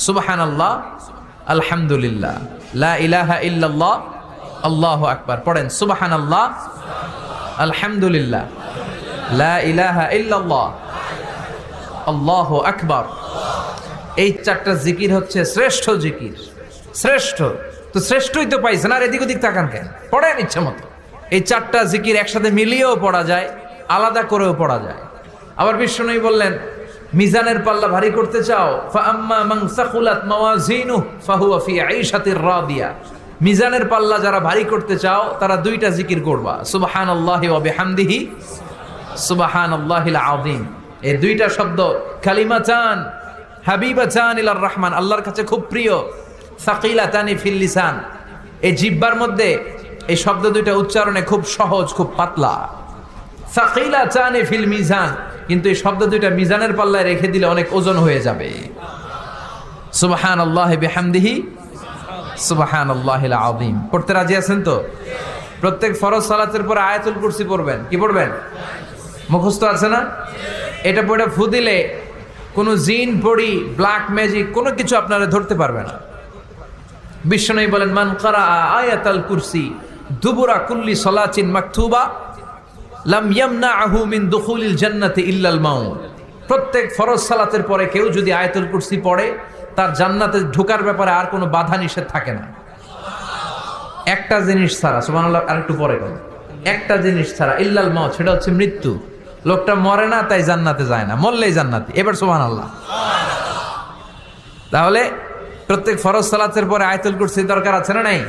সুবহানাল্লাহ, আলহামদুলিল্লাহ, লা ইলাহা ইল্লাল্লাহ, আল্লাহু আকবার। পড়েন সুবহানাল্লাহ, আলহামদুলিল্লাহ, লা ইলাহা ইল্লাল্লাহ, আল্লাহু আকবার। এই চারটা জিকির হচ্ছে শ্রেষ্ঠ জিকির। শ্রেষ্ঠ তো শ্রেষ্ঠই তো পাইছেন, আর এদিক ওদিক তাকান কেন? পড়েন ইচ্ছা মতো। এই চারটা জিকির একসাথে মিলিয়েও পড়া যায়, আলাদা করেও পড়া যায়। আবার বিষ্ণু বললেন, মিজানের পাল্লা ভারী করতে চাও, ফাআম্মা মান সাকুলাত মাওয়াজিনুহু ফাহুয়া ফি আইশাতির রাদিয়া। মিজানের পাল্লা যারা ভারী করতে চাও তারা দুইটা জিকির করবা, সুবহানাল্লাহি ওয়া বিহামদিহি, সুবহানাল্লাহিল আযীম। এই দুইটা শব্দ কালিমাতান হাবিবাতান ইলার রহমান, আল্লাহর কাছে খুব প্রিয়। সাকিলাতানি ফিল লিসান, এই জিহ্বার মধ্যে এই শব্দ দুইটা উচ্চারণে খুব সহজ, খুব পাতলা। সাকিলাতানি ফিল মিজান, কিন্তু এই শব্দ দুইটা মিজানের পাল্লায় রেখে দিলে অনেক ওজন হয়ে যাবে। সুবহানাল্লাহি বিহামদিহি, সুবহানাল্লাহিল আযীম। পড়তে রাজি আছেন তো? প্রত্যেক ফরজ সালাতের পর আয়াতুল কুরসি পড়বেন। কি পড়বেন? মুখস্থ আছে না? এটা পড়ে ফু দিলে কোনো জিন পড়ি, ব্ল্যাক ম্যাজিক কোনো কিছু আপনারা ধরতে পারবে না। বিষ্ণু বলেন, মান কারা আয়াতাল কুরসি দুবুরা কুল্লি সালাতিন মাকতুবা লাম ইয়ামনাহু মিন দুখুলিল জান্নাতি ইল্লাল মাউত। প্রত্যেক ফরজ সালাতের পরে কেউ যদি আয়াতুল কুরসি পড়ে, তার জান্নাতে ঢোকার ব্যাপারে আর কোনো বাধা নিষেধ থাকে না। একটা জিনিস ছাড়া, সুবহানাল্লাহ, আরেকটু পরে বল, একটা জিনিস ছাড়া, ইল্লাল মাউত, সেটা হচ্ছে মৃত্যু। লোকটা মরে না তাই জান্নাতে যায় না, মরলেই জান্নাতি। এবার সুবহানাল্লাহ। তাহলে প্রত্যেক ফরজ সালাতের পরে আয়াতুল কুরসির দরকার আছে না নাই?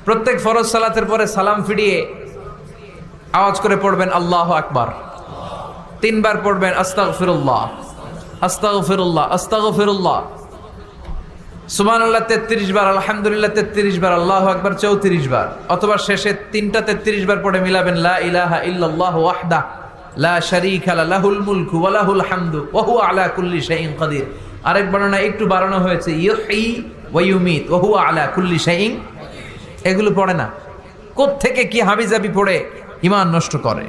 প্রত্যেক ফরজ সালাতের পরে সালাম ফিরিয়ে আওয়াজ করে পড়বেন আল্লাহু আকবার। 3 বার পড়বেন আস্তাগফিরুল্লাহ, আস্তাগফিরুল্লাহ, আস্তাগফিরুল্লাহ। সুবহানাল্লাহ 33 বার, আলহামদুলিল্লাহ 33 বার, আল্লাহু আকবার 34 বার। অথবা শেষে 3টা 33 বার পড়ে মিলাবেন লা ইলাহা ইল্লাল্লাহু ওয়াহদাহু লা শারীকা লাহুল মুলকু ওয়া লাহুল হামদু ওয়া হুয়া আলা কুল্লি শাইইন কাদির। আরেক বর্ণনা একটু বাড়ানো হয়েছে, ইউহয়ী ওয়া ইউমীত ওয়া হুয়া আলা কুল্লি শাইইন। এগুলো পড়ে না, কোত্থেকে কি হাবিজাবি পড়ে ঈমান নষ্ট করে।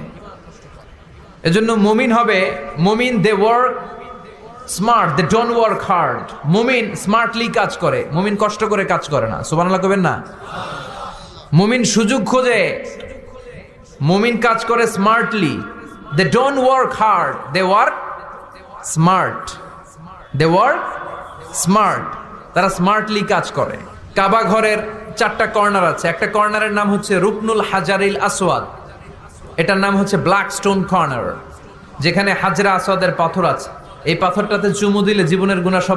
এজন্য মুমিন হবে, মুমিন they work smart, they don't work hard. মুমিন স্মার্টলি কাজ করে, মুমিন কষ্ট করে কাজ করে না। সুবহানাল্লাহ কবেন না? মুমিন সুযোগ খোঁজে, মুমিন কাজ করে smartly. They don't work hard, they work smart. They work smart, তারা স্মার্টলি কাজ করে। কাবা ঘরের 4টা কর্নার আছে। একটা কর্নারের নাম হচ্ছে রুকনুল হাজারিল আসওয়াদ, এটার নাম হচ্ছে ব্ল্যাক স্টোন কর্নার, যেখানে হাজরা আসওয়াদের পাথর আছে। এই পাথরটাতে চুমু দিলে জীবনের গুনাহ সব